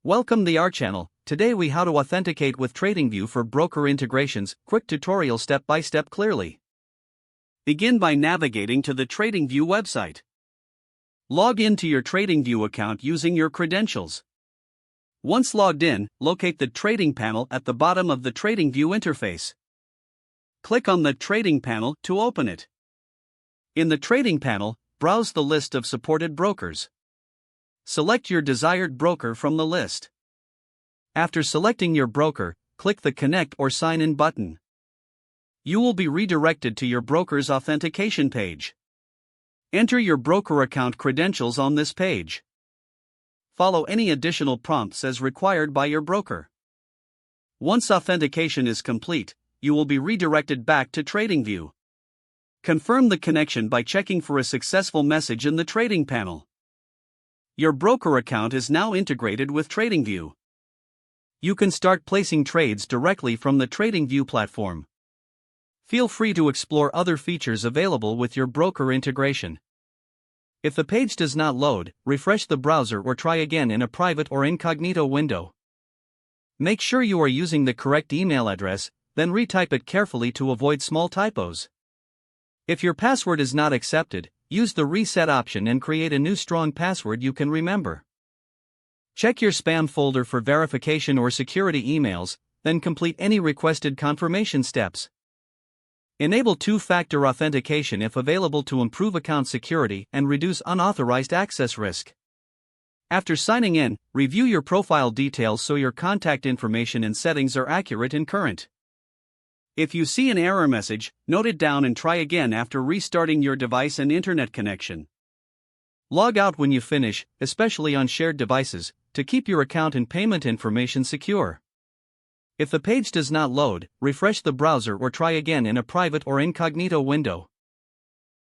Welcome to our channel. Today we how to authenticate with TradingView for broker integrations. Quick tutorial step by step clearly. Begin by navigating to the TradingView website. Log into your TradingView account using your credentials. Once logged in, locate the trading panel at the bottom of the TradingView interface. Click on the trading panel to open it. In the trading panel, browse the list of supported brokers. Select your desired broker from the list. After selecting your broker, click the Connect or Sign In button. You will be redirected to your broker's authentication page. Enter your broker account credentials on this page. Follow any additional prompts as required by your broker. Once authentication is complete, you will be redirected back to TradingView. Confirm the connection by checking for a successful message in the trading panel. Your broker account is now integrated with TradingView. You can start placing trades directly from the TradingView platform. Feel free to explore other features available with your broker integration. If the page does not load, refresh the browser or try again in a private or incognito window. Make sure you are using the correct email address, then retype it carefully to avoid small typos. If your password is not accepted, use the reset option and create a new strong password you can remember. Check your spam folder for verification or security emails, then complete any requested confirmation steps. Enable two-factor authentication if available to improve account security and reduce unauthorized access risk. After signing in, review your profile details so your contact information and settings are accurate and current. If you see an error message, note it down and try again after restarting your device and internet connection. Log out when you finish, especially on shared devices, to keep your account and payment information secure. If the page does not load, refresh the browser or try again in a private or incognito window.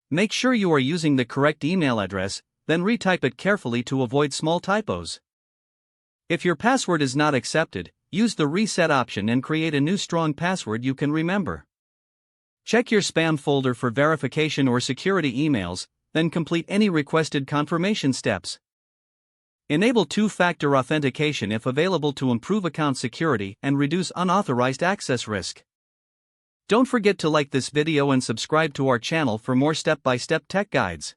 Make sure you are using the correct email address, then retype it carefully to avoid small typos. If your password is not accepted, use the reset option and create a new strong password you can remember. Check your spam folder for verification or security emails, then complete any requested confirmation steps. Enable two-factor authentication if available to improve account security and reduce unauthorized access risk. Don't forget to like this video and subscribe to our channel for more step-by-step tech guides.